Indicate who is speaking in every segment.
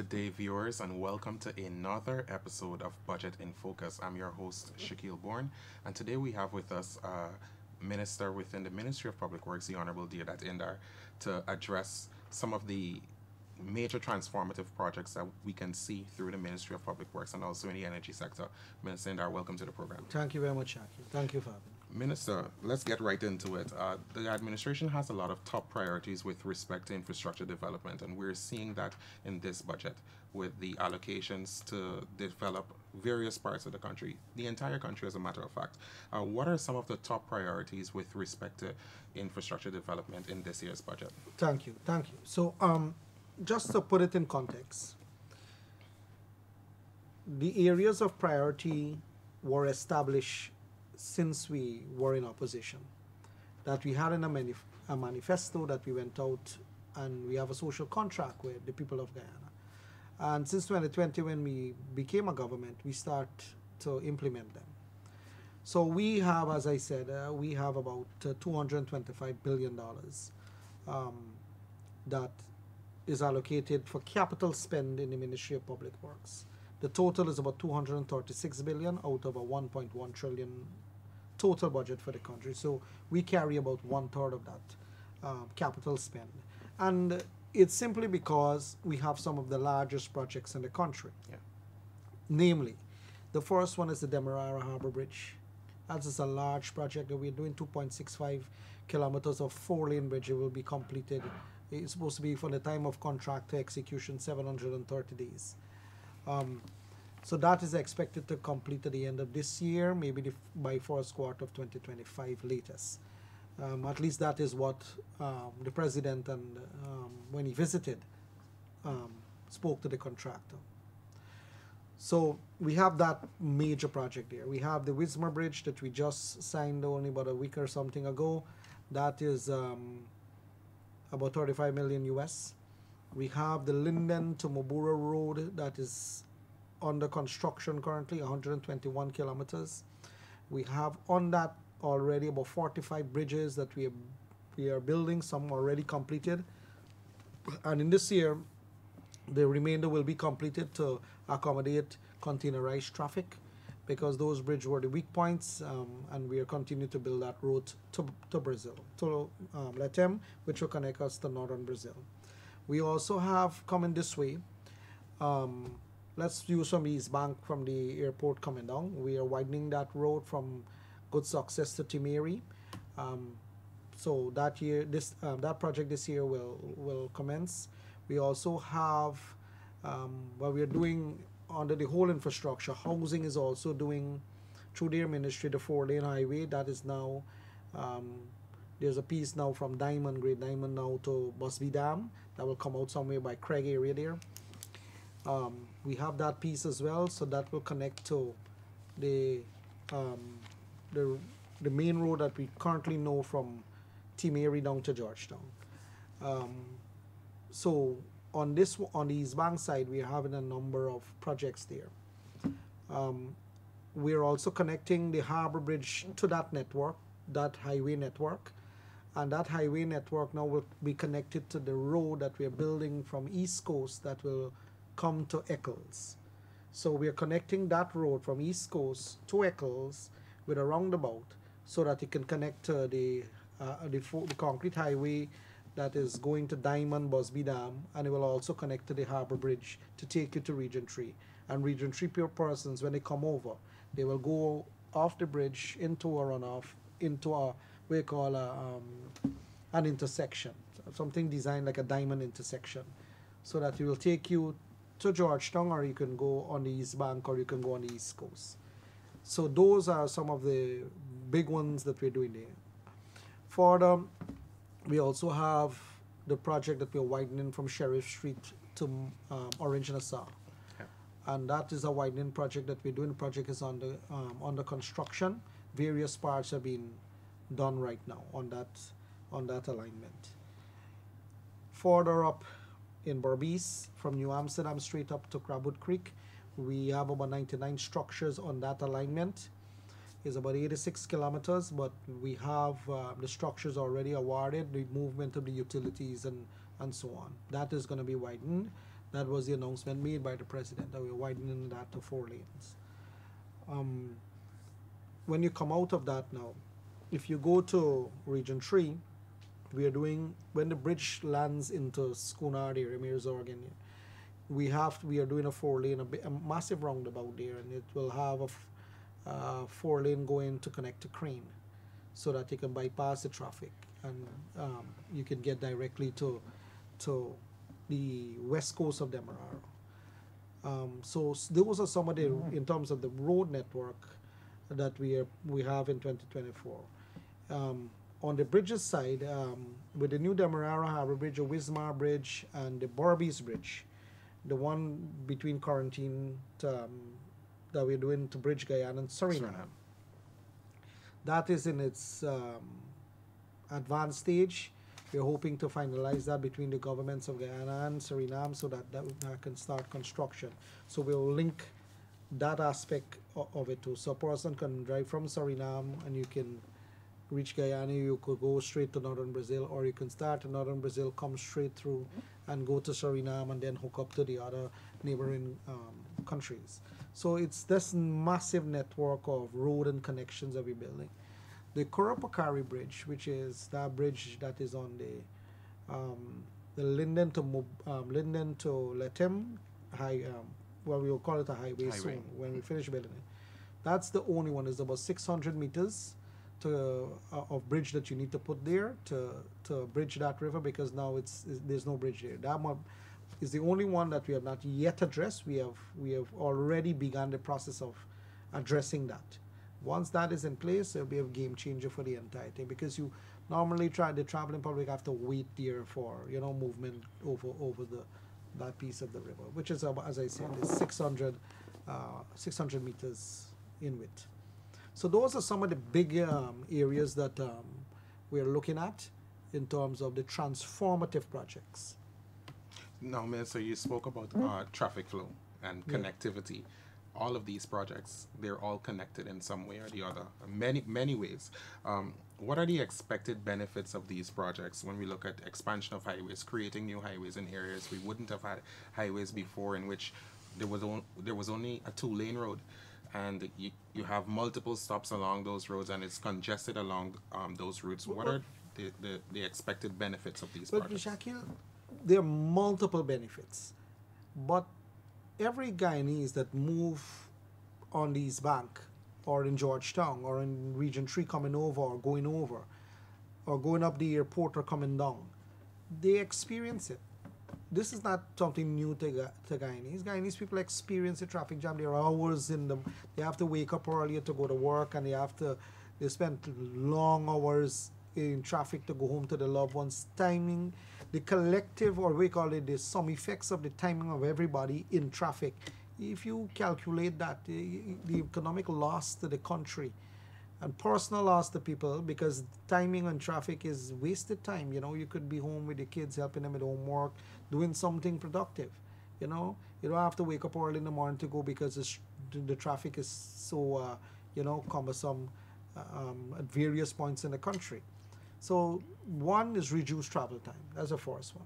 Speaker 1: Good day, viewers, and welcome to another episode of Budget in Focus. I'm your host, 𝐁𝐔𝐃𝐆𝐄, and today we have with us a minister within the Ministry of Public Works, the Honorable Deodat Indar, to address some of the major transformative projects that we can see through the Ministry of Public Works and also in the energy sector. Minister Indar, welcome to the program.
Speaker 2: Thank you very much, Shaki. Thank you for having me.
Speaker 1: Minister, let's get right into it. The administration has a lot of top priorities with respect to infrastructure development, and we're seeing that in this budget with the allocations to develop various parts of the country, the entire country as a matter of fact. What are some of the top priorities with respect to infrastructure development in this year's budget?
Speaker 2: Thank you. Thank you. So, just to put it in context, the areas of priority were established since we were in opposition, that we had in a manifesto that we went out, and we have a social contract with the people of Guyana. And since 2020, when we became a government, we start to implement them. So we have, as I said, we have about $225 billion that is allocated for capital spend in the Ministry of Public Works. The total is about $236 billion out of a $1.1 trillion total budget for the country. So we carry about 1/3 of that capital spend. And it's simply because we have some of the largest projects in the country.
Speaker 1: Yeah.
Speaker 2: Namely, the first one is the Demerara Harbor Bridge. That is a large project that we're doing, 2.65 kilometers of 4-lane bridge. It will be completed. It's supposed to be, from the time of contract to execution, 730 days. So that is expected to complete at the end of this year, maybe by first quarter of 2025 latest. At least that is what the president, and when he visited, spoke to the contractor. So we have that major project there. We have the Wismar Bridge that we just signed only about a week or something ago. That is about 35 million US. We have the Linden to Mobura Road that is under construction currently, 121 kilometers. We have on that already about 45 bridges that we are building, some already completed. And in this year, the remainder will be completed to accommodate containerized traffic, because those bridges were the weak points, and we are continuing to build that road to Brazil, to Letem, which will connect us to northern Brazil. We also have, coming this way, let's use from East Bank from the airport coming down. We are widening that road from Good Success to Timeri. So that year, that project this year will commence. We also have, what we are doing under the whole infrastructure, housing is also doing through their ministry, the 4-lane highway. That is now, there's a piece now from Diamond, Great Diamond now to Busby Dam that will come out somewhere by Craig area there. We have that piece as well, so that will connect to the main road that we currently know from Timeri down to Georgetown. So on the East Bank side, we are having a number of projects there. We're also connecting the Harbor Bridge to that network, that highway network. And that highway network now will be connected to the road that we are building from East Coast that will come to Eccles. So we are connecting that road from East Coast to Eccles with a roundabout, so that it can connect to the concrete highway that is going to Diamond, Busby Dam, and it will also connect to the Harbor Bridge to take you to Region 3. And Region 3 persons, when they come over, they will go off the bridge into a runoff, into a, we call an intersection, something designed like a diamond intersection, so that it will take you to Georgetown, or you can go on the East Bank, or you can go on the East Coast. So those are some of the big ones that we're doing there. Further, we also have the project that we're widening from Sheriff Street to Orange Nassau.
Speaker 1: Yeah.
Speaker 2: And that is a widening project that we're doing. The project is under construction. Various parts have been done right now on that alignment. Further up in Berbice, from New Amsterdam straight up to Crabwood Creek, we have about 99 structures on that alignment. It's about 86 kilometers, but we have the structures already awarded, the movement of the utilities and so on. That is going to be widened. That was the announcement made by the president that we're widening that to 4 lanes. Um, when you come out of that now, if you go to Region 3, we are doing, when the bridge lands into Schoonard area, Mayor's Organ, we are doing a 4 lane, a massive roundabout there, and it will have a 4 lane going to connect to Crane, so that you can bypass the traffic and you can get directly to the west coast of Demerara. So those are some of the, in terms of the road network that we have in 2024. On the bridges side, with the new Demerara Harbour Bridge, the Wismar Bridge, and the Borbies Bridge, the one between Quarantine that we're doing to Bridge Guyana and Suriname. That is in its advanced stage. We're hoping to finalize that between the governments of Guyana and Suriname so that can start construction. So we'll link that aspect of it too. So a person can drive from Suriname and you can reach Guyana, you could go straight to northern Brazil, or you can start in northern Brazil, come straight through and go to Suriname and then hook up to the other neighboring countries. So it's this massive network of road and connections that we're building. The Kurapakari Bridge, which is that bridge that is on the Linden to Letem high, well, we will call it a highway soon when we finish building it. That's the only one. It's about 600 meters of bridge that you need to put there to bridge that river, because now there's no bridge there. That one is the only one that we have not yet addressed. We have already begun the process of addressing that. Once that is in place, it'll be a game changer for the entire thing, because you normally the traveling public have to wait there for movement over that piece of the river, which is, as I said, is 600 meters in width. So those are some of the big areas that we're looking at in terms of the transformative projects.
Speaker 1: Now, Minister, you spoke about traffic flow and connectivity. All of these projects, they're all connected in some way or the other, many ways. What are the expected benefits of these projects when we look at expansion of highways, creating new highways in areas we wouldn't have had highways before, in which there was only a 2-lane road, and you have multiple stops along those roads, and it's congested along those routes? What are the expected benefits of these projects?
Speaker 2: But Shaquille, there are multiple benefits, but every Guyanese that move on these bank, or in Georgetown, or in Region 3 coming over, or going up the airport or coming down, they experience it. This is not something new to Guyanese. Guyanese people experience the traffic jam. There are hours they have to wake up earlier to go to work, and they spend long hours in traffic to go home to the loved ones. Timing, the collective, or we call it the sum effects of the timing of everybody in traffic. If you calculate that, the economic loss to the country and personal loss to people, because timing on traffic is wasted time. You could be home with the kids, helping them with homework, doing something productive. You don't have to wake up early in the morning to go, because the traffic is so cumbersome at various points in the country. So one is reduced travel time. That's the first one.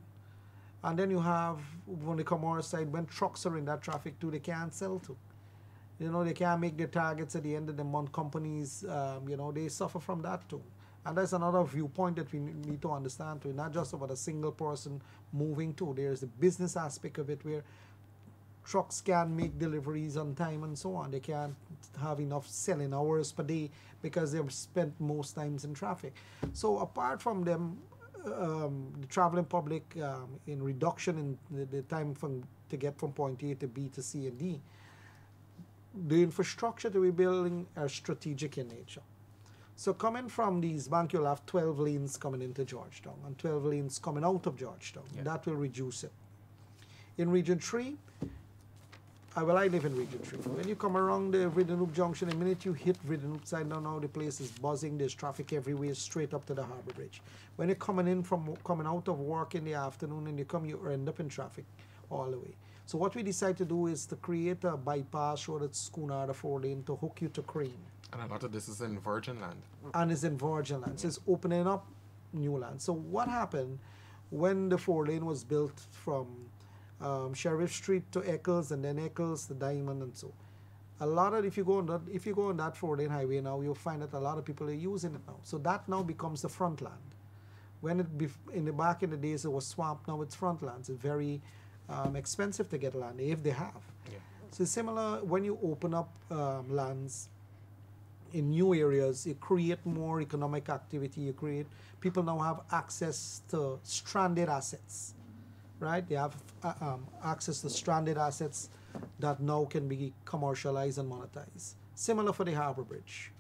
Speaker 2: And then you have, on the commercial side, when trucks are in that traffic too, they can't sell to. They can't make their targets at the end of the month. Companies, they suffer from that too. And that's another viewpoint that we need to understand too. Not just about a single person moving too. There's the business aspect of it, where trucks can't make deliveries on time and so on. They can't have enough selling hours per day because they've spent most times in traffic. So apart from them, the traveling public, in reduction in the time to get from point A to B to C and D, the infrastructure that we're building are strategic in nature. So coming from these banks, you'll have 12 lanes coming into Georgetown and 12 lanes coming out of Georgetown. Yeah. That will reduce it. In Region 3, I live in Region 3. When you come around the Vidanoop Junction, the minute you hit Vidanoop side, now the place is buzzing. There's traffic everywhere, straight up to the Harbour Bridge. When you're coming out of work in the afternoon and you end up in traffic all the way. So what we decide to do is to create a bypass road at Schoonard, a 4-lane, to hook you to Crane.
Speaker 1: And a lot of this is in virgin land.
Speaker 2: And it's in virgin land. So it's opening up new land. So what happened when the 4-lane was built from Sheriff Street to Eccles, and then Eccles to Diamond, and so. A lot of, if you go on that 4-lane highway now, you'll find that a lot of people are using it now. So that now becomes the front land. When back in the days it was swamp, now it's front lands. It's very expensive to get land if they have.
Speaker 1: Yeah.
Speaker 2: So similar when you open up lands in new areas, you create more economic activity. You create people now have access to stranded assets, right? They have access to stranded assets that now can be commercialized and monetized. Similar for the Harbor Bridge.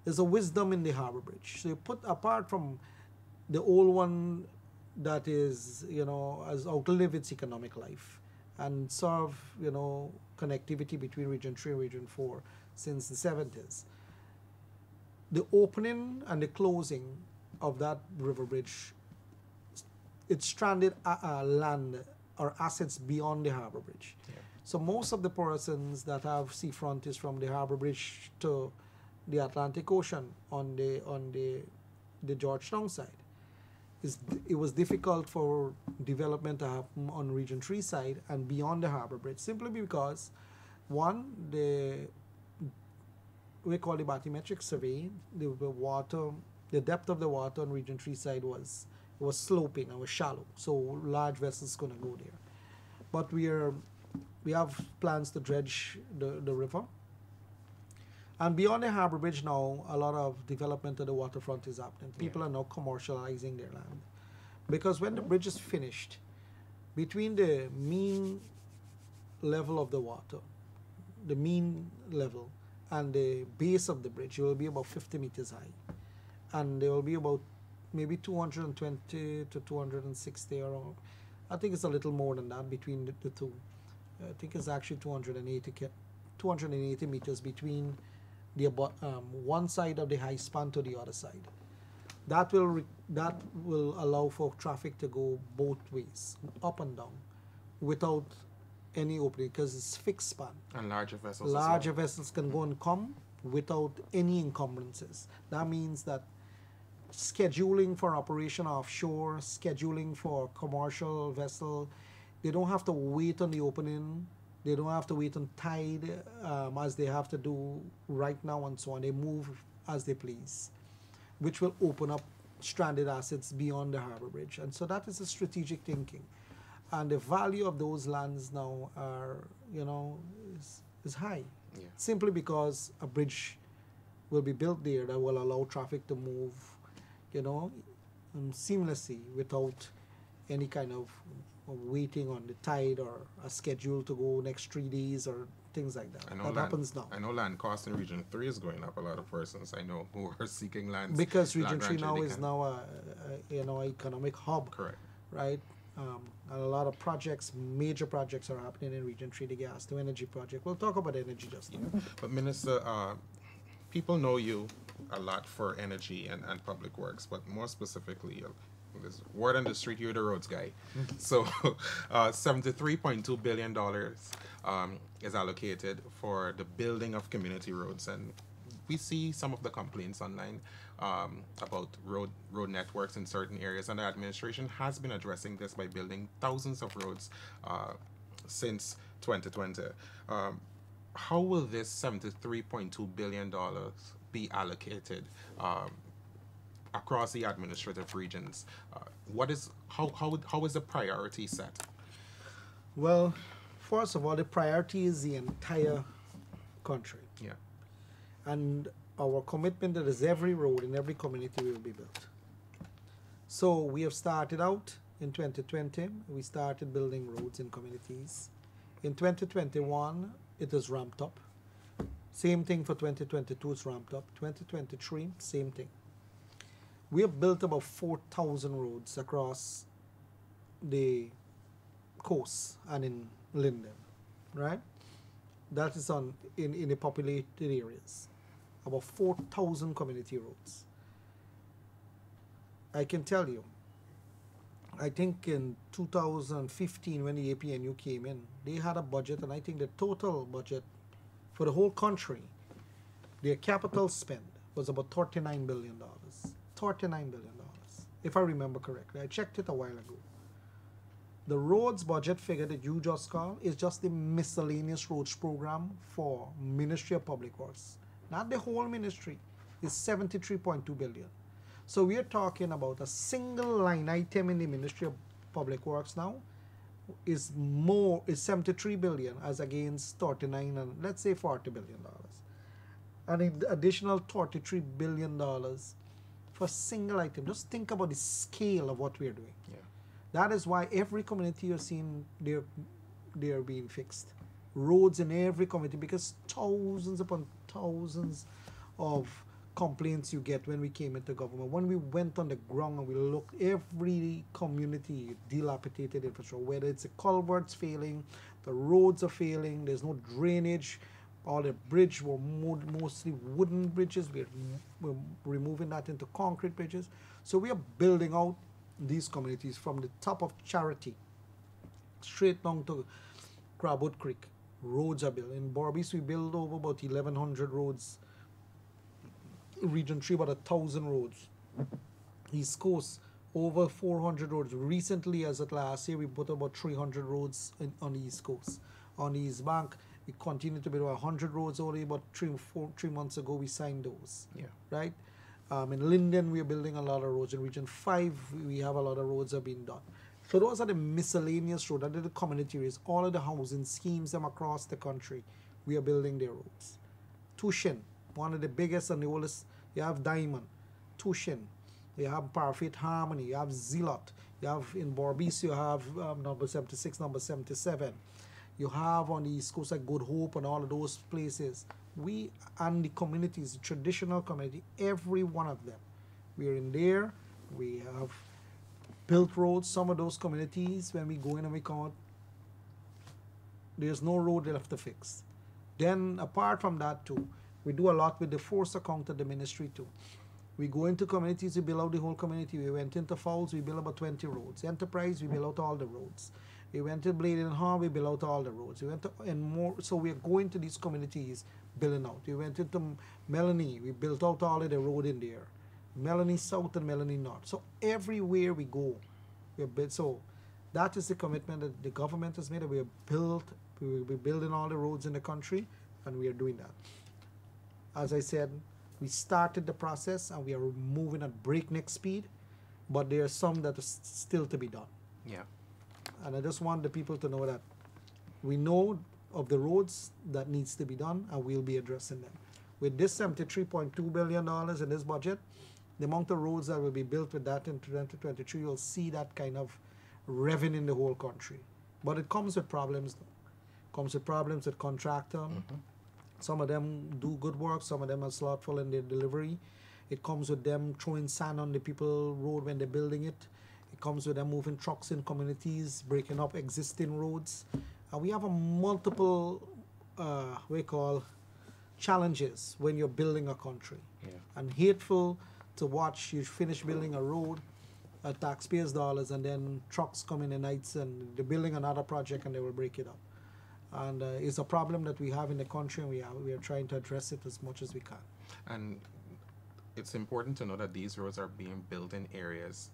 Speaker 2: There's a wisdom in the Harbor Bridge. So you put apart from the old one that is, has outlived its economic life and serve, connectivity between Region 3 and Region 4 since the 70s. The opening and the closing of that river bridge, it's stranded land or assets beyond the Harbor Bridge. Yeah. So most of the persons that have seafront is from the Harbor Bridge to the Atlantic Ocean on the Georgetown side. It was difficult for development to happen on Region 3 side and beyond the Harbor Bridge, simply because, one, we call the bathymetric survey, the depth of the water on Region 3 side was sloping and was shallow, so large vessels couldn't go there. But we have plans to dredge the river. And beyond the Harbor Bridge now, a lot of development of the waterfront is happening. People are now commercializing their land. Because when the bridge is finished, between the mean level of the water, the mean level, and the base of the bridge, it will be about 50 meters high. And there will be about maybe 220 to 260 around. I think it's a little more than that between the two. I think it's actually 280 meters between the one side of the high span to the other side. That will allow for traffic to go both ways, up and down, without any opening, because it's fixed span.
Speaker 1: And larger vessels.
Speaker 2: Larger vessels can go and come without any encumbrances. That means that scheduling for operation offshore, scheduling for commercial vessel, they don't have to wait on the opening. They don't have to wait on tide as they have to do right now and so on. They move as they please, which will open up stranded assets beyond the Harbor Bridge. And so that is a strategic thinking. And the value of those lands now are, is high. Yeah. Simply because a bridge will be built there that will allow traffic to move, seamlessly without any kind of waiting on the tide or a schedule to go next 3 days or things like that. That happens now.
Speaker 1: I know land cost in Region 3 is going up. A lot of persons I know who are seeking land.
Speaker 2: Because Region 3 now is now a economic hub.
Speaker 1: Correct.
Speaker 2: Right? And a lot of projects, major projects are happening in Region 3, the gas to energy project. We'll talk about energy just now.
Speaker 1: But Minister, people know you a lot for energy and public works, but more specifically, this word on the street, you're the roads guy. So $73.2 billion is allocated for the building of community roads. And we see some of the complaints online about road networks in certain areas. And the administration has been addressing this by building thousands of roads since 2020. How will this $73.2 billion be allocated across the administrative regions? How is the priority set?
Speaker 2: Well, first of all, the priority is the entire country.
Speaker 1: Yeah.
Speaker 2: And our commitment that is every road in every community will be built. So we have started out in 2020. We started building roads in communities. In 2021, it is ramped up. Same thing for 2022, it's ramped up. 2023, same thing. We have built about 4,000 roads across the coast and in Linden, right? That is in the populated areas. About 4,000 community roads. I can tell you, I think in 2015 when the APNU came in, they had a budget, and I think the total budget for the whole country, their capital spend was about $39 billion. $39 billion, if I remember correctly. I checked it a while ago. The roads budget figure that you just called is just the miscellaneous roads program for Ministry of Public Works. Not the whole ministry. It's 73.2 billion. So we are talking about a single line item in the Ministry of Public Works now is 73 billion as against 39 and let's say 40 billion dollars. And an additional 33 billion dollars for a single item. Just think about the scale of what we are doing.
Speaker 1: Yeah.
Speaker 2: That is why every community you're seeing they're being fixed. Roads in every community, because thousands upon thousands of complaints you get when we came into government. When we went on the ground and we looked, every community dilapidated infrastructure, whether it's the culverts failing, the roads are failing, there's no drainage, all the bridge were mostly wooden bridges. We're removing that into concrete bridges. So we are building out these communities from the top of Charity straight down to Crabwood Creek. Roads are built. In Berbice, we build over about 1,100 roads. Region 3, about 1,000 roads. East Coast, over 400 roads. Recently, as of last year, we put about 300 roads on the East Coast. On the East Bank, we continue to build 100 roads. Only about 3 months ago, we signed those.
Speaker 1: Yeah.
Speaker 2: Right? In Linden, we are building a lot of roads. In Region 5, we have a lot of roads that are being done. So those are the miscellaneous roads, that are the community areas. All of the housing schemes them across the country, we are building their roads. Tushin, one of the biggest and the oldest. You have Diamond, Tushin, you have Parfait Harmony, you have Zealot, you have in Berbice, you have number 76, number 77. You have on the East Coast like Good Hope and all of those places. We and the communities, the traditional community, every one of them. We are in there. We have built roads. Some of those communities, when we go in and we count, there's no road left to fix. Then apart from that too, we do a lot with the force account of the ministry too. We go into communities, we build out the whole community. We went into Fowles, we built about 20 roads. Enterprise, we built out all the roads. We went to Blade and Hall, we built out all the roads. We went to, and more, so we are going to these communities building out. We went into Melanie, we built out all of the road in there. Melanie South and Melanie North. So everywhere we go, we built. So that is the commitment that the government has made. That we have built, we will be building all the roads in the country, and we are doing that. As I said, we started the process and we are moving at breakneck speed, but there are some that are still to be done.
Speaker 1: Yeah.
Speaker 2: And I just want the people to know that we know of the roads that needs to be done, and we'll be addressing them. With this $73.2 billion in this budget, the amount of roads that will be built with that in 2023, you'll see that kind of revenue in the whole country. But it comes with problems. It comes with problems with contractor. Mm-hmm. Some of them do good work. Some of them are slothful in their delivery. It comes with them throwing sand on the people road when they're building it. It comes with them moving trucks in communities, breaking up existing roads. And we have a multiple, challenges when you're building a country.
Speaker 1: Yeah. And
Speaker 2: hateful to watch you finish building a road, taxpayers' dollars, and then trucks come in the nights and they're building another project and they will break it up. And it's a problem that we have in the country, and we are trying to address it as much as we can.
Speaker 1: And it's important to know that these roads are being built in areas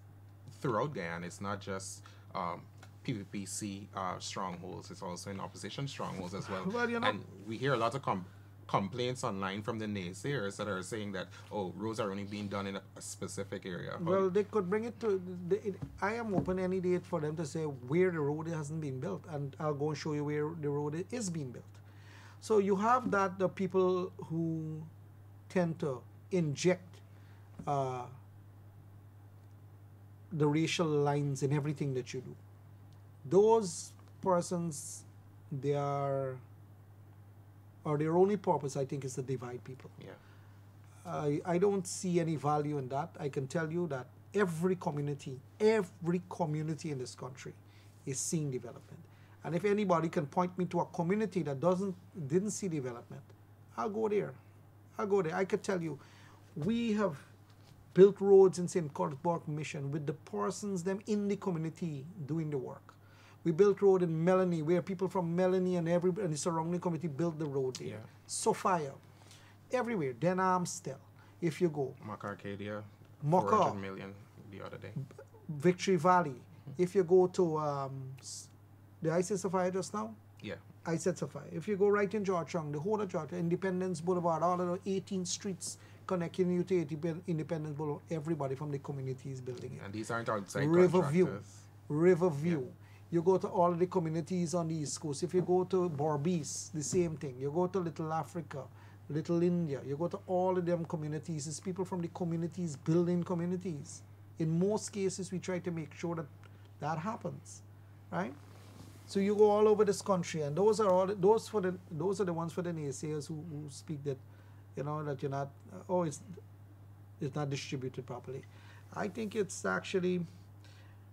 Speaker 1: throughout Guyana. It's not just PPPC strongholds, it's also in opposition strongholds as well.
Speaker 2: Well, you know,
Speaker 1: and we hear a lot of complaints online from the naysayers that are saying that, oh, roads are only being done in a specific area.
Speaker 2: Well, they could bring it to, I am open any day for them to say where the road hasn't been built, and I'll go and show you where the road is being built. So you have that, the people who tend to inject the racial lines in everything that you do. Those persons, their only purpose, I think, is to divide people.
Speaker 1: Yeah.
Speaker 2: I don't see any value in that. I can tell you that every community in this country is seeing development. And if anybody can point me to a community that didn't see development, I'll go there. I could tell you, we have built roads in St. Cuthbert Mission with the persons them in the community doing the work. We built road in Melanie, where people from Melanie and the surrounding community built the road there.
Speaker 1: Yeah.
Speaker 2: Sophia, everywhere. Denham still, if you go.
Speaker 1: Arcadia,
Speaker 2: Mocha,
Speaker 1: 400 million the other day.
Speaker 2: Victory Valley. If you go to, did I say Sapphire just now?
Speaker 1: Yeah.
Speaker 2: I said Sapphire. If you go right in Georgetown, the whole of Georgetown, Independence Boulevard, all of the 18 streets connecting you to Independence Boulevard, everybody from the community is building it.
Speaker 1: And these aren't outside
Speaker 2: Riverview.
Speaker 1: contractors.
Speaker 2: Riverview. You go to all of the communities on the East Coast. If you go to Berbice, the same thing. You go to Little Africa, Little India. You go to all of them communities. It's people from the communities building communities. In most cases, we try to make sure that that happens, right? So you go all over this country, and those are the ones for the naysayers who speak that, that you're not. It's not distributed properly. I think it's actually,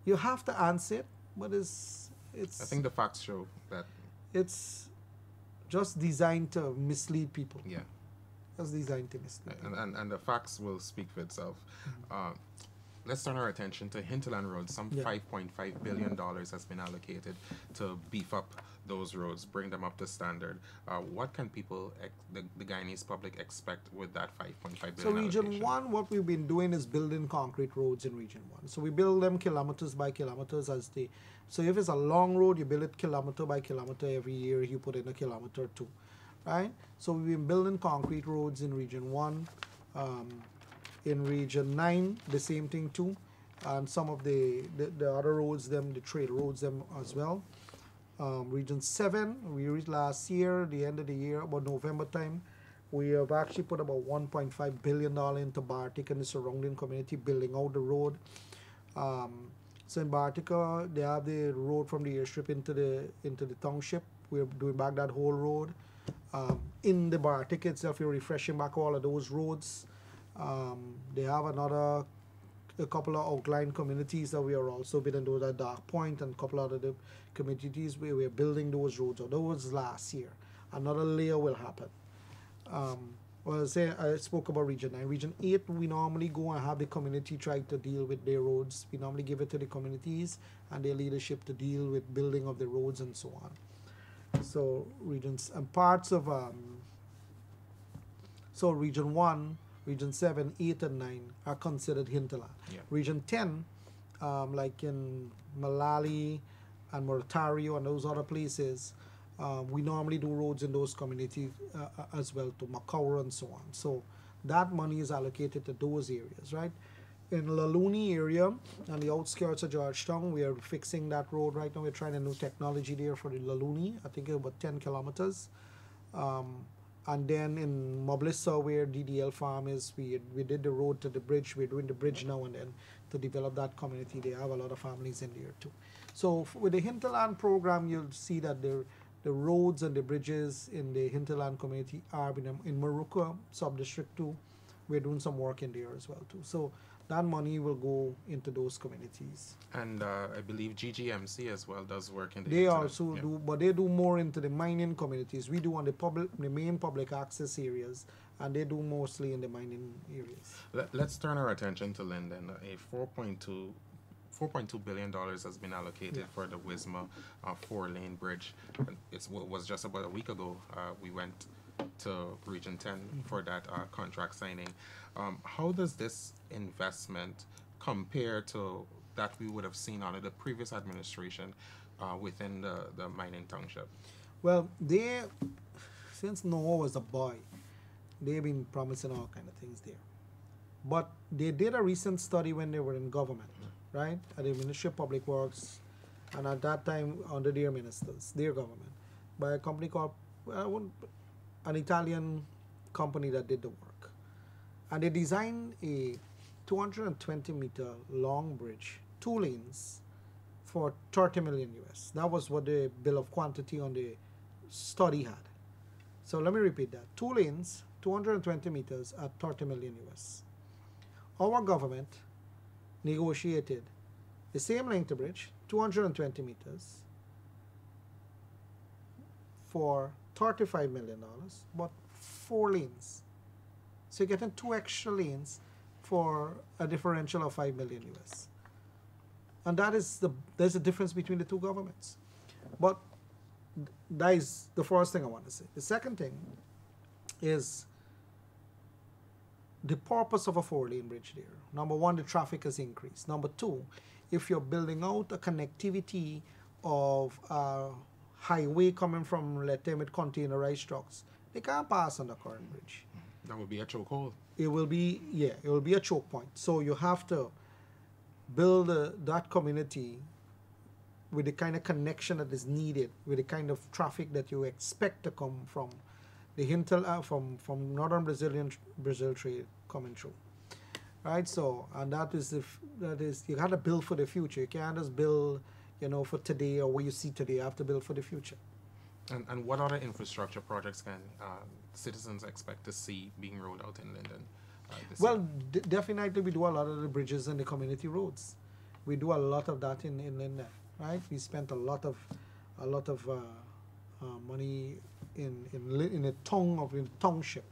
Speaker 2: you have to answer it, but it's.
Speaker 1: I think the facts show that
Speaker 2: it's just designed to mislead people.
Speaker 1: Yeah.
Speaker 2: Just designed to mislead.
Speaker 1: And the facts will speak for itself. Let's turn our attention to Hinterland Road. Some $5.5 billion has been allocated to beef up those roads, bring them up to standard. What can people, the Guyanese public, expect with that $5.5 billion
Speaker 2: So Region
Speaker 1: allocation?
Speaker 2: 1, what we've been doing is building concrete roads in Region 1. So we build them kilometers by kilometers as they. So if it's a long road, you build it kilometer by kilometer. Every year you put in a kilometer or two, right? So we've been building concrete roads in Region 1. In Region 9, the same thing too. And some of the other roads, the trail roads, as well. Region 7, we reached last year, the end of the year, about November time, we have actually put about $1.5 billion into Bartik and the surrounding community, building out the road. So in Bartika, they have the road from the airstrip into the township. We're doing back that whole road. In the Bartik itself, we're refreshing back all of those roads. They have a couple of outlying communities that we are also building, those at Dark Point and a couple of other communities where we're building those roads. That was last year. Another layer will happen. I spoke about Region 9. Region 8, we normally go and have the community try to deal with their roads. We normally give it to the communities and their leadership to deal with building of the roads and so on. So regions and parts of Region 1, Region 7, 8, and 9 are considered hinterland.
Speaker 1: Yeah.
Speaker 2: Region 10, like in Malali and Mortario and those other places, we normally do roads in those communities as well, to Macau and so on. So that money is allocated to those areas, right? In Laluni area and the outskirts of Georgetown, we are fixing that road right now. We're trying a new technology there for the Laluni. I think it's about 10 kilometers. And then in Moblissa, where DDL Farm is, we did the road to the bridge. We're doing the bridge now and then to develop that community. They have a lot of families in there too. So with the Hinterland program, you'll see that the roads and the bridges in the Hinterland community are in Maruka sub-district too. We're doing some work in there as well too. So that money will go into those communities.
Speaker 1: And I believe GGMC as well does work in the
Speaker 2: They
Speaker 1: internet.
Speaker 2: also do, but they do more into the mining communities. We do on the main public access areas, and they do mostly in the mining areas.
Speaker 1: Let's turn our attention to Linden. A $4.2 billion has been allocated for the Wisma 4-lane bridge. It was just about a week ago we went to Region 10 for that contract signing. How does this investment compare to that we would have seen under the previous administration within the mining township?
Speaker 2: Well, since Noah was a boy, they've been promising all kind of things there. But they did a recent study when they were in government, right? At the Ministry of Public Works, and at that time under their ministers, their government, by a company called, an Italian company that did the work. And they designed a 220-meter long bridge, 2 lanes, for 30 million US. That was what the bill of quantity on the study had. So let me repeat that. 2 lanes, 220 meters at 30 million US. Our government negotiated the same length of bridge, 220 meters, for $35 million, but 4 lanes. So you're getting 2 extra lanes for a differential of 5 million US. And there's a difference between the two governments. But that is the first thing I want to say. The second thing is the purpose of a 4-lane bridge there. Number one, the traffic has increased. Number two, if you're building out a connectivity of a highway coming from, let's say, with containerized trucks, they can't pass on the current bridge.
Speaker 1: That would be a chokehold.
Speaker 2: It will be, yeah, it will be a choke point. So you have to build that community with the kind of connection that is needed, with the kind of traffic that you expect to come from the from northern Brazil trade coming through, right? So, and that is you got to build for the future. You can't just build, for today or what you see today. You have to build for the future.
Speaker 1: And what other infrastructure projects can citizens expect to see being rolled out in Linden this year?
Speaker 2: Well, definitely we do a lot of the bridges and the community roads. We do a lot of that in Linden, right? We spent a lot of money in a township.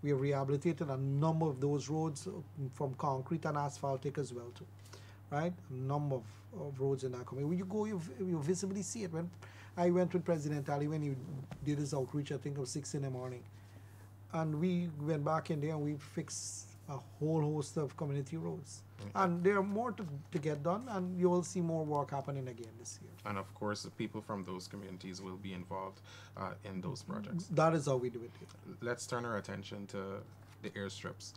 Speaker 2: We have rehabilitated a number of those roads from concrete and asphaltic as well too, right? A number of roads in that community. When you go, you visibly see it. When I went with President Ali when he did his outreach, I think it was 6 in the morning, and we went back in there and we fixed a whole host of community roads. Okay. And there are more to get done, and you will see more work happening again this year.
Speaker 1: And of course, the people from those communities will be involved in those projects.
Speaker 2: That is how we do it here.
Speaker 1: Let's turn our attention to the airstrips.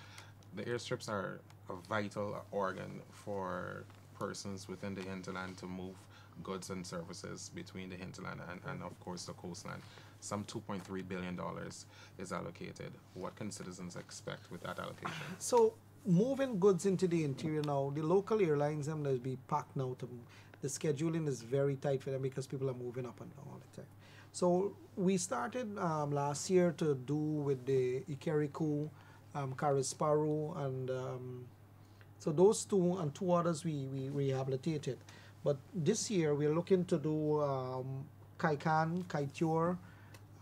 Speaker 1: The airstrips are a vital organ for persons within the hinterland to move goods and services between the hinterland and of course the coastline. Some $2.3 billion is allocated. What can citizens expect with that allocation?
Speaker 2: So moving goods into the interior now, the local airlines them will be packed now. The scheduling is very tight for them because people are moving up and down all the time. So we started last year to do with the 𝐁𝐔𝐃𝐆𝐄, 𝐁𝐔𝐃𝐆𝐄, and so those two and two others we rehabilitated. But this year we're looking to do 𝐁𝐔𝐃𝐆𝐄,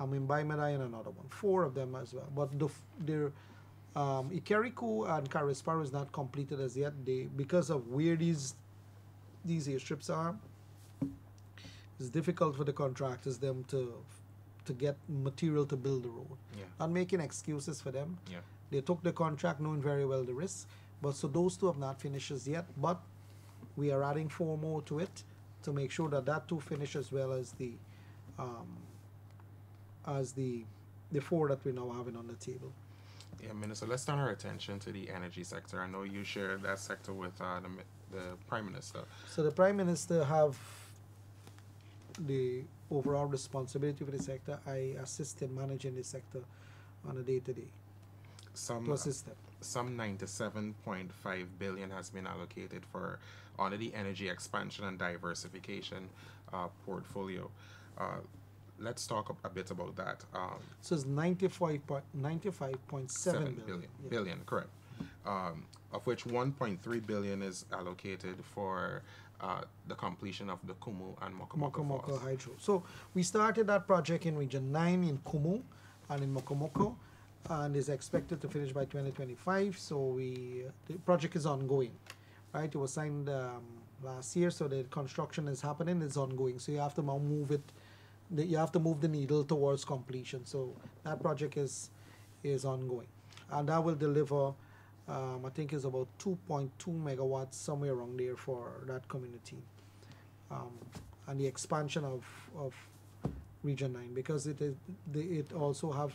Speaker 2: Mumbai and another one, 4 of them as well. But the 𝐁𝐔𝐃𝐆𝐄 and 𝐁𝐔𝐃𝐆𝐄 is not completed as yet. Because of where these airstrips are, it's difficult for the contractors them to get material to build the road.
Speaker 1: Yeah.
Speaker 2: Not making excuses for them.
Speaker 1: Yeah.
Speaker 2: They took the contract knowing very well the risk. But so those 2 have not finished as yet. But we are adding 4 more to it to make sure that 2 finish as well as the 4 that we're now having on the table.
Speaker 1: Yeah, Minister, let's turn our attention to the energy sector. I know you share that sector with the Prime Minister.
Speaker 2: So the Prime Minister have the overall responsibility for the sector. I assist in managing the sector on a day-to-day.
Speaker 1: Some 97.5 billion has been allocated for under the energy expansion and diversification portfolio. Let's talk a bit about that.
Speaker 2: So it's 95.7
Speaker 1: billion, correct. Of which 1.3 billion is allocated for the completion of the Kumu and Mokomoko
Speaker 2: Hydro. So we started that project in Region 9 in Kumu and in Mokomoko, and is expected to finish by 2025. So the project is ongoing, right? It was signed last year, so the construction is happening. It's ongoing. So you have to now move it. You have to move the needle towards completion. So that project is ongoing, and that will deliver. I think it's about 2.2 megawatts, somewhere around there, for that community, and the expansion of Region 9, because it also have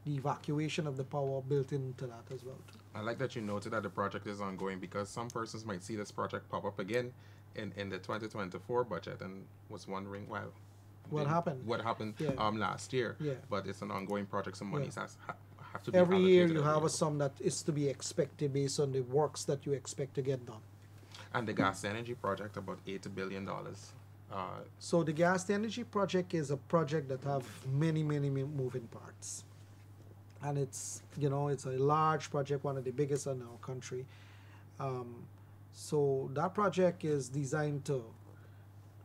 Speaker 2: the evacuation of the power built into that as well too.
Speaker 1: I like that you noted that the project is ongoing, because some persons might see this project pop up again in the 2024 budget and was wondering, well,
Speaker 2: what happened
Speaker 1: last year.
Speaker 2: Yeah.
Speaker 1: But it's an ongoing project, so money have to be
Speaker 2: every year
Speaker 1: allocated
Speaker 2: you have a sum that is to be expected based on the works that you expect to get done.
Speaker 1: And the gas energy project, about $8 billion.
Speaker 2: So the gas energy project is a project that have many moving parts, and it's a large project, one of the biggest in our country. So that project is designed to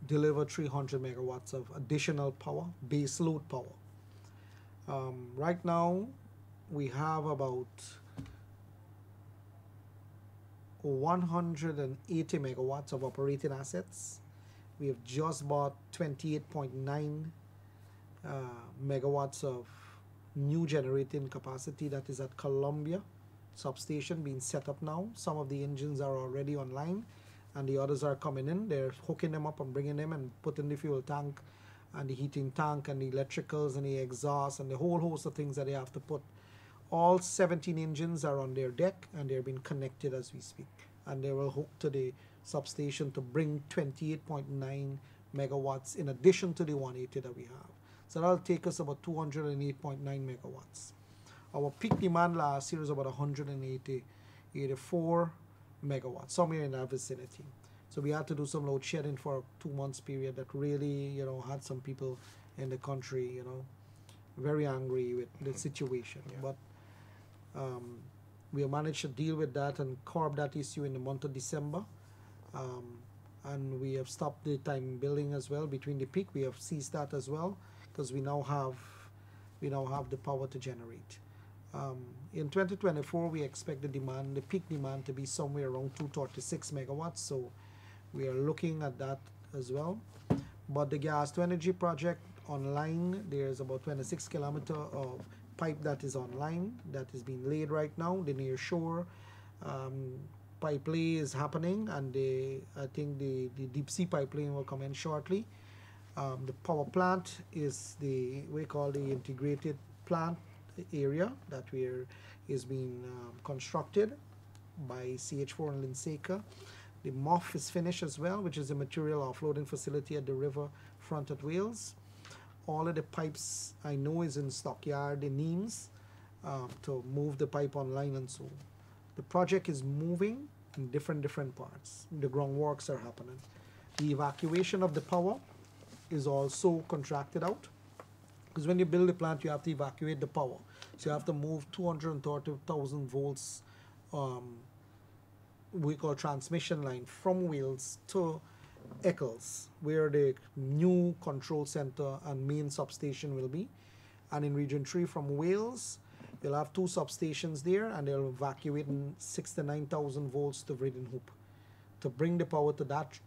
Speaker 2: deliver 300 megawatts of additional power, base load power. Right now we have about 180 megawatts of operating assets. We have just bought 28.9 megawatts of new generating capacity that is at Columbia substation being set up now. Some of the engines are already online, and the others are coming in. They're hooking them up and bringing them and putting the fuel tank and the heating tank and the electricals and the exhaust and the whole host of things that they have to put. All 17 engines are on their deck and they're being connected as we speak. And they will hook to the substation to bring 28.9 megawatts in addition to the 180 that we have. So that'll take us about 208.9 megawatts. Our peak demand last year was about 184 megawatts, somewhere in that vicinity. So we had to do some load shedding for a 2 months period that really, had some people in the country, very angry with the situation.
Speaker 1: Yeah.
Speaker 2: But we managed to deal with that and curb that issue in the month of December. And we have stopped the time billing as well between the peak. We have ceased that as well because we now have the power to generate. In 2024, we expect the peak demand to be somewhere around 236 megawatts. So we are looking at that as well. But the gas to energy project online, there's about 26 kilometers of pipe that is online that is being laid right now. The near shore pipe lay is happening, and I think the deep sea pipeline will come in shortly. The power plant is we call the integrated plant area that is being constructed by 𝐁𝐔𝐃𝐆𝐄 and 𝐁𝐔𝐃𝐆𝐄. The MOF is finished as well, which is a material offloading facility at the river front at Wales. All of the pipes I know is in stockyard in Nimes to move the pipe online and so on. The project is moving in different parts. The groundworks are happening. The evacuation of the power is also contracted out, because when you build a plant, you have to evacuate the power. So you have to move 230,000 volts, we call transmission line, from Wales to Eccles, where the new control center and main substation will be. And in Region 3 from Wales, you'll have 2 substations there, and they'll evacuate 69,000 volts to Vredenhoop to bring the power to that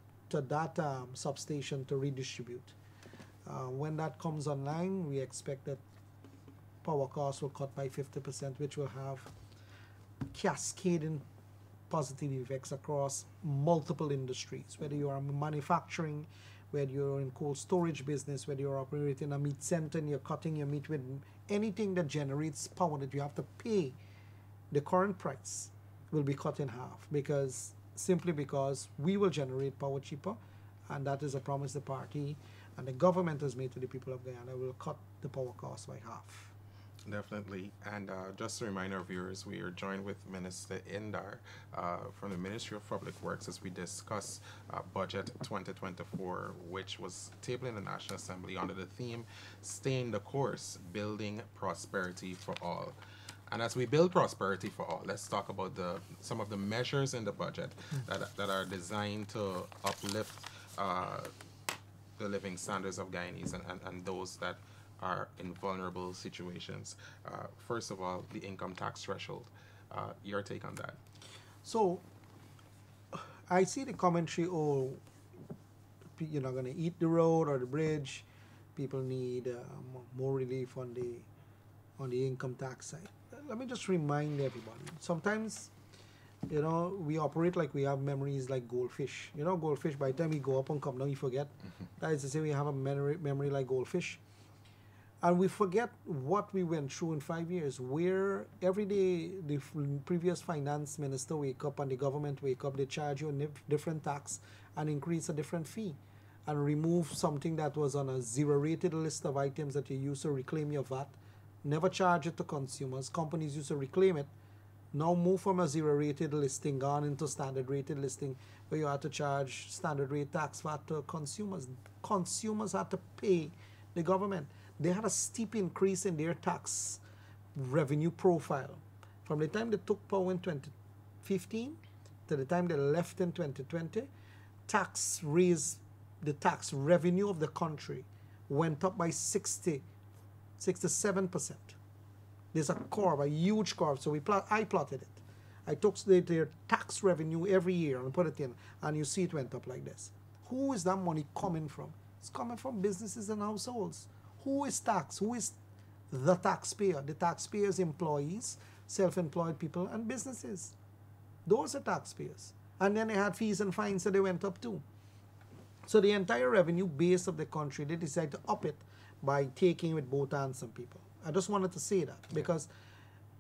Speaker 2: substation to redistribute. When that comes online, we expect that power costs will cut by 50%, which will have cascading positive effects across multiple industries, whether you are manufacturing, whether you're in cold storage business, whether you're operating a meat center and you're cutting your meat with anything that generates power that you have to pay, the current price will be cut in half, simply because we will generate power cheaper, and that is a promise the party and the government has made to the people of Guyana. Will cut the power cost by half.
Speaker 1: Definitely. And just to remind our viewers, we are joined with Minister Indar from the Ministry of Public Works as we discuss Budget 2024, which was tabled in the National Assembly under the theme, Staying the Course, Building Prosperity for All. And as we build prosperity for all, let's talk about some of the measures in the budget that are designed to uplift the living standards of Guyanese and those that are in vulnerable situations. First of all, the income tax threshold. Your take on that?
Speaker 2: So, I see the commentary, you're not going to eat the road or the bridge. People need more relief on the income tax side. Let me just remind everybody. Sometimes, we operate like we have memories like goldfish. Goldfish, by the time we go up and come down, you forget. That is to say, we have a memory like goldfish. And we forget what we went through in 5 years, where every day the previous finance minister wake up and the government wake up, they charge you a different tax and increase a different fee and remove something that was on a zero-rated list of items that you used to reclaim your VAT, never charge it to consumers. Companies used to reclaim it. Now move from a zero-rated listing gone into standard-rated listing where you had to charge standard rate tax VAT to consumers. Consumers had to pay the government. They had a steep increase in their tax revenue profile. From the time they took power in 2015 to the time they left in 2020, the tax revenue of the country went up by 67%. There's a curve, a huge curve. So I plotted it. I took their tax revenue every year and put it in, and you see it went up like this. Who is that money coming from? It's coming from businesses and households. Who is taxed? Who is the taxpayer? The taxpayers, employees, self-employed people, and businesses. Those are taxpayers. And then they had fees and fines, so they went up too. So the entire revenue base of the country, they decided to up it by taking with both hands some people. I just wanted to say that because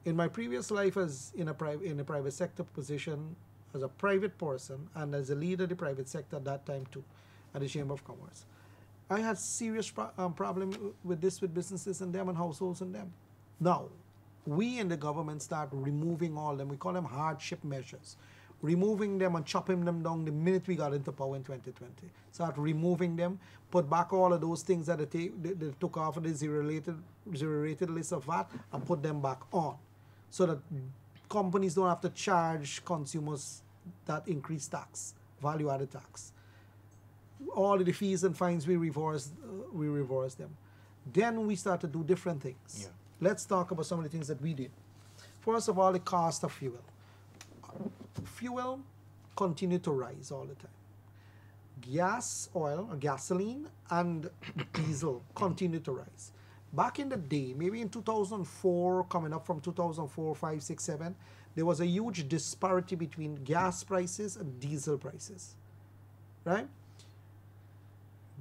Speaker 2: in my previous life as in a private sector position, as a private person and as a leader of the private sector at that time too, at the Chamber of Commerce, I had serious problem with this with businesses and them and households and them. Now, we in the government start removing all them. We call them hardship measures. Removing them and chopping them down the minute we got into power in 2020. Start removing them, put back all of those things that they took off of the zero-rated list of VAT and put them back on. So that companies don't have to charge consumers that increased tax, value-added tax. All of the fees and fines, we reverse them. Then we start to do different things.
Speaker 1: Yeah.
Speaker 2: Let's talk about some of the things that we did. First of all, the cost of fuel. Fuel continued to rise all the time. Gas, oil, or gasoline, and diesel continued to rise. Back in the day, maybe in 2004, coming up from 2004, 5, 6, 7, there was a huge disparity between gas prices and diesel prices, right?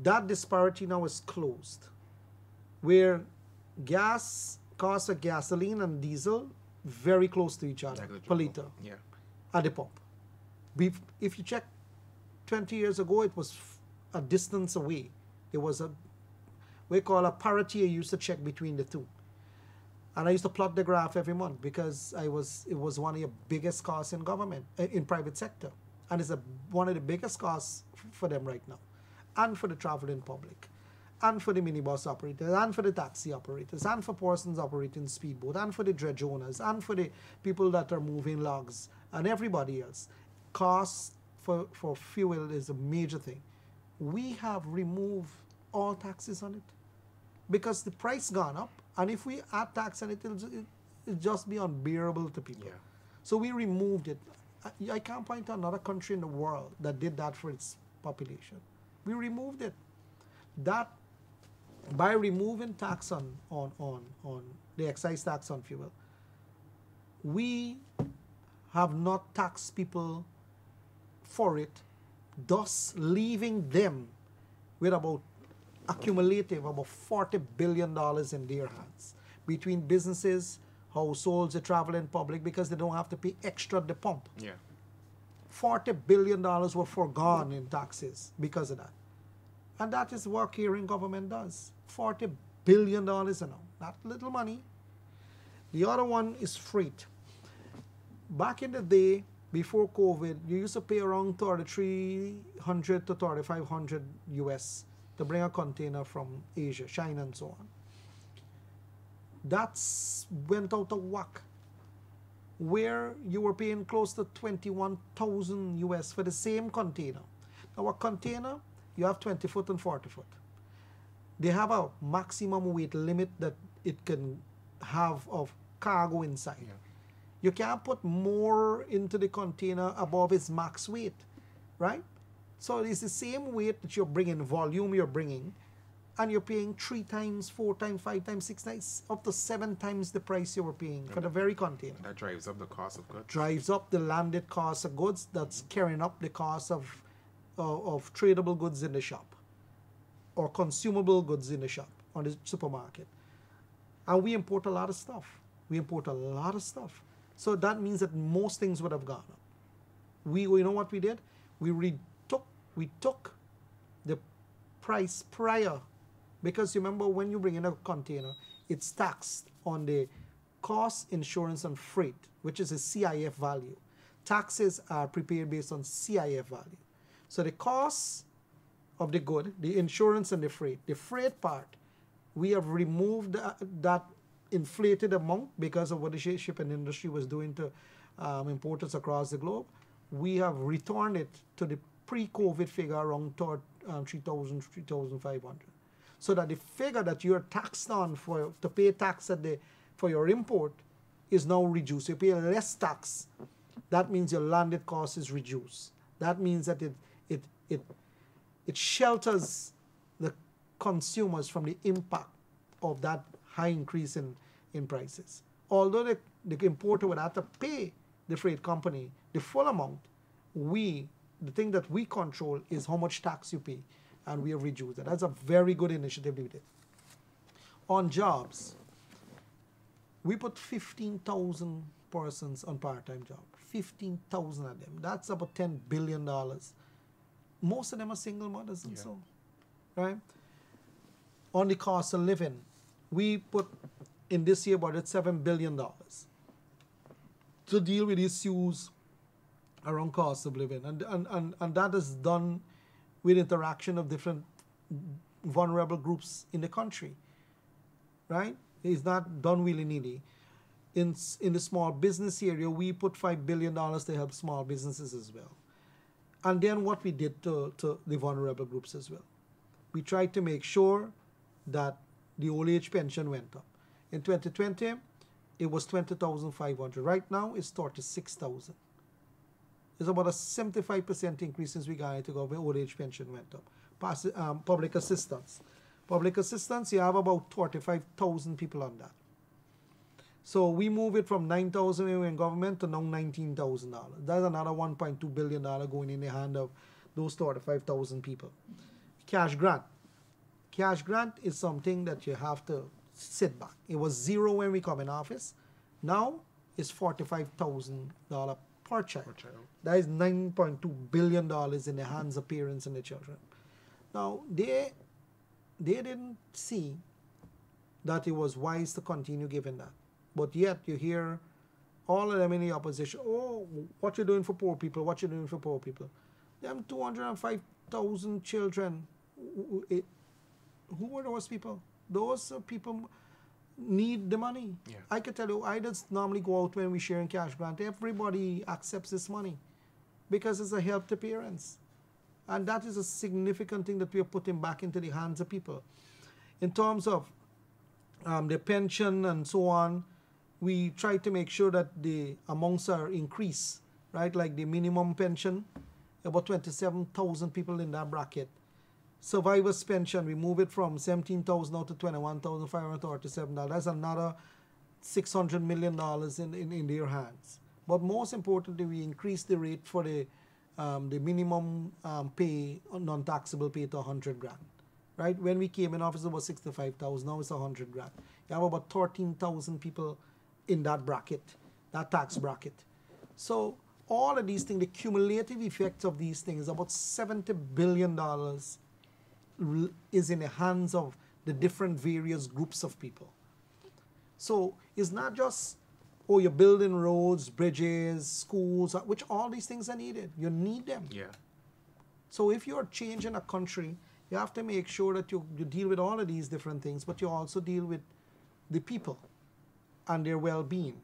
Speaker 2: That disparity now is closed, where cost of gasoline and diesel very close to each other per liter at the pump. If you check 20 years ago, it was a distance away. There was we call a parity I used to check between the two. And I used to plot the graph every month because it was one of the biggest costs in government, in private sector. And it's one of the biggest costs for them right now. And for the traveling public. And for the minibus operators, and for the taxi operators, and for persons operating speedboat, and for the dredge owners, and for the people that are moving logs, and everybody else. Costs for fuel is a major thing. We have removed all taxes on it because the price gone up, and if we add tax on it, it'll just be unbearable to people.
Speaker 1: Yeah.
Speaker 2: So we removed it. I can't point to another country in the world that did that for its population. We removed it. That by removing tax on the excise tax on fuel, we have not taxed people for it, thus leaving them with about accumulative about $40 billion in their hands between businesses, households, the traveling public, because they don't have to pay extra at the pump.
Speaker 1: Yeah.
Speaker 2: $40 billion were forgone in taxes because of that. And that is what Caring government does. $40 billion now. Not little money. The other one is freight. Back in the day, before COVID, you used to pay around $3,300 to $3,500 US to bring a container from Asia, China and so on. That's went out of whack. Where you were paying close to 21,000 US for the same container. Now a container, you have 20 foot and 40 foot. They have a maximum weight limit that it can have of cargo inside. Yeah. You can't put more into the container above its max weight, right? So it's the same weight that you're bringing, volume you're bringing, and you're paying 3 times, 4 times, 5 times, 6 times, up to 7 times the price you were paying for the very container.
Speaker 1: That drives up the cost of goods.
Speaker 2: Drives up the landed cost of goods. That's carrying up the cost of tradable goods in the shop or consumable goods in the shop or the supermarket. And we import a lot of stuff. So that means that most things would have gone up. We know what we did? We took the price prior, because you remember when you bring in a container, it's taxed on the cost, insurance, and freight, which is a CIF value. Taxes are prepared based on CIF value. So the cost of the good, the insurance and the freight part, we have removed that inflated amount because of what the shipping industry was doing to importers across the globe. We have returned it to the pre-COVID figure around 3,000, 3,500. So that the figure that you're taxed on to pay tax for your import is now reduced. You pay less tax. That means your landed cost is reduced. That means that it shelters the consumers from the impact of that high increase in prices. Although the importer would have to pay the freight company the full amount, the thing that we control is how much tax you pay, and we have reduced that. That's a very good initiative we did. On jobs, we put 15,000 persons on part-time job. 15,000 of them. That's about $10 billion. Most of them are single mothers and so, right? On the cost of living, we put in this year budget $7 billion to deal with issues around cost of living. And that is done with interaction of different vulnerable groups in the country, right? It's not done willy-nilly. In the small business area, we put $5 billion to help small businesses as well. And then what we did to the vulnerable groups as well. We tried to make sure that the old age pension went up. In 2020, it was 20,500. Right now, it's 36,000. It's about a 75% increase since we got into government. Old age pension went up. Public assistance. Public assistance, you have about 45,000 people on that. So we move it from 9,000 when we were in government to now $19,000. That's another $1.2 billion going in the hand of those 45,000 people. Cash grant. Cash grant is something that you have to sit back. It was zero when we come in office. Now it's $45,000 per child. That is $9.2 billion in the hands of parents and the children. Now, they didn't see that it was wise to continue giving that. But yet you hear all of them in the opposition, oh, what you doing for poor people, what you doing for poor people. Them 205,000 children, who are those people? Those people need the money.
Speaker 1: Yeah.
Speaker 2: I can tell you, I just normally go out when we share in cash grant. Everybody accepts this money because it's a help to parents. And that is a significant thing that we are putting back into the hands of people. In terms of the pension and so on, we try to make sure that the amounts are increased, right? Like the minimum pension, about 27,000 people in that bracket. Survivors pension, we move it from 17,000 now to 21,537. That's another $600 million in their hands. But most importantly, we increase the rate for the minimum pay, non-taxable pay to 100 grand. Right? When we came in office, it was 65,000. Now it's 100 grand. You have about 13,000 people in that bracket, that tax bracket. So all of these things, the cumulative effects of these things, about $70 billion is in the hands of the different various groups of people. So it's not just, oh, you're building roads, bridges, schools, which all these things are needed. You need them.
Speaker 1: Yeah.
Speaker 2: So if you're changing a country, you have to make sure that you deal with all of these different things, but you also deal with the people and their well-being,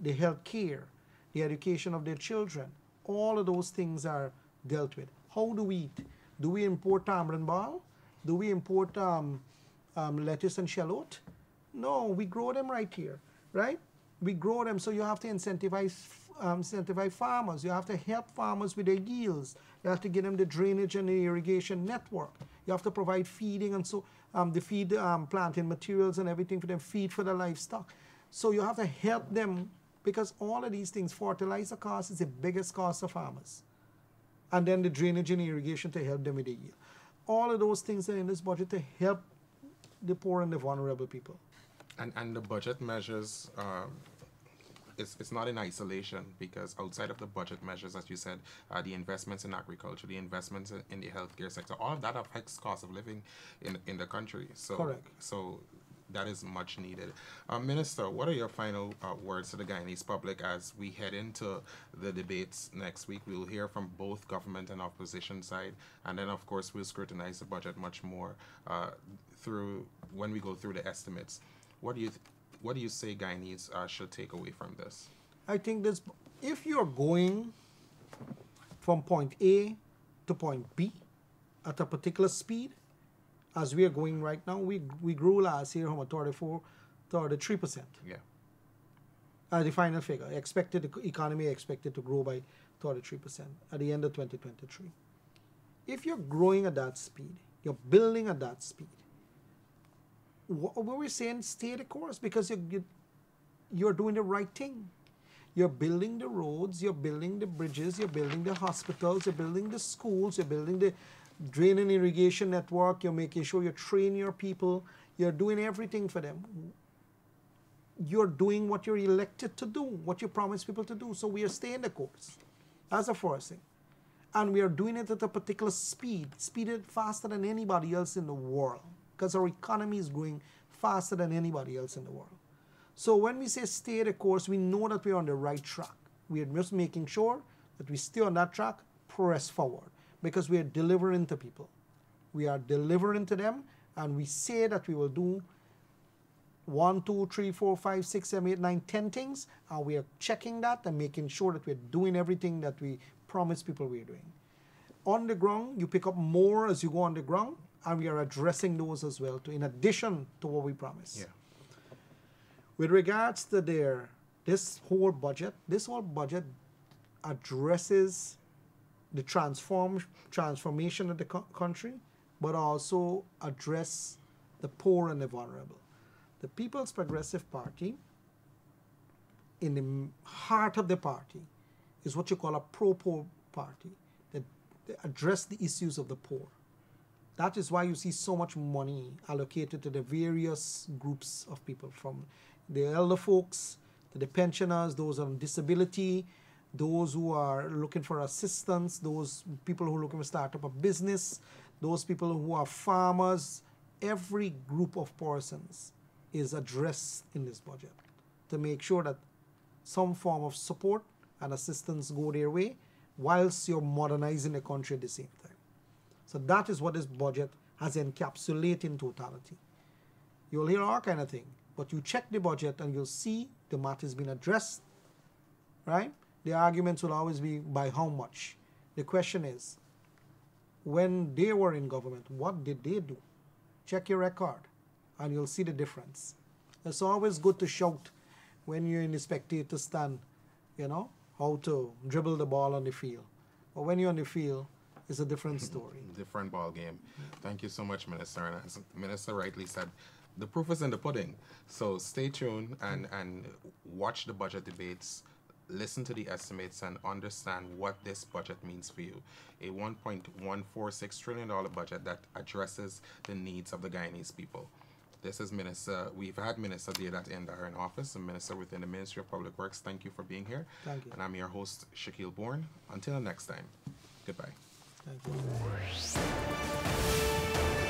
Speaker 2: the health care, the education of their children. All of those things are dealt with. How do we eat? Do we import tamarind ball? Do we import lettuce and shallot? No, we grow them right here, right? We grow them, so you have to incentivize farmers. You have to help farmers with their yields. You have to give them the drainage and the irrigation network. You have to provide feeding and so the feed planting materials and everything for them, feed for the livestock. So you have to help them because all of these things, fertilizer cost is the biggest cost of farmers. And then the drainage and irrigation to help them with the yield. All of those things are in this budget to help the poor and the vulnerable people.
Speaker 1: And the budget measures, it's not in isolation because outside of the budget measures, as you said, the investments in agriculture, the investments in the healthcare sector, all of that affects cost of living in the country. So,
Speaker 2: correct.
Speaker 1: So that is much needed. Minister, what are your final words to the Guyanese public as we head into the debates next week? We'll hear from both government and opposition side, and then of course we'll scrutinize the budget much more when we go through the estimates. What do you say Guyanese should take away from this?
Speaker 2: I think this, if you're going from point A to point B at a particular speed, as we are going right now, we grew last year from a 33%.
Speaker 1: Yeah.
Speaker 2: The final figure, the economy expected to grow by 33% at the end of 2023. If you're growing at that speed, you're building at that speed, what we're saying, stay the course because you're doing the right thing. You're building the roads, you're building the bridges, you're building the hospitals, you're building the schools, you're building the drain and irrigation network, you're making sure you train your people, you're doing everything for them. You're doing what you're elected to do, what you promise people to do. So we are staying the course. That's the first thing. And we are doing it at a particular speed faster than anybody else in the world, because our economy is growing faster than anybody else in the world. So when we say stay the course, we know that we're on the right track. We are just making sure that we stay on that track, press forward, because we are delivering to people. We are delivering to them, and we say that we will do 1, 2, 3, 4, 5, 6, 7, 8, 9, 10 things, and we are checking that and making sure that we're doing everything that we promise people we're doing. On the ground, you pick up more as you go on the ground, and we are addressing those as well, in addition to what we promise.
Speaker 1: Yeah.
Speaker 2: With regards to this whole budget addresses the transformation of the country, but also address the poor and the vulnerable. The People's Progressive Party, in the heart of the party, is what you call a pro-poor party, that address the issues of the poor. That is why you see so much money allocated to the various groups of people, from the elder folks to the pensioners, those on disability, those who are looking for assistance, those people who are looking to start up a business, those people who are farmers. Every group of persons is addressed in this budget to make sure that some form of support and assistance go their way whilst you're modernizing the country at the same time. So that is what this budget has encapsulated in totality. You'll hear all kind of thing, but you check the budget and you'll see the matters being addressed, right? The arguments will always be by how much. The question is, when they were in government, what did they do? Check your record and you'll see the difference. It's always good to shout when you're in the spectator stand, you know, how to dribble the ball on the field. But when you're on the field, it's a different story.
Speaker 1: Different ball game. Thank you so much, Minister. And as Minister rightly said, the proof is in the pudding. So stay tuned and watch the budget debates, listen to the estimates, and understand what this budget means for you. A $1.146 trillion budget that addresses the needs of the Guyanese people. This is we've had Minister Deodat Indar in office, a minister within the Ministry of Public Works. Thank you for being here.
Speaker 2: Thank you.
Speaker 1: And I'm your host, 𝐁𝐔𝐃𝐆𝐄. Until next time, goodbye.
Speaker 2: Thank you.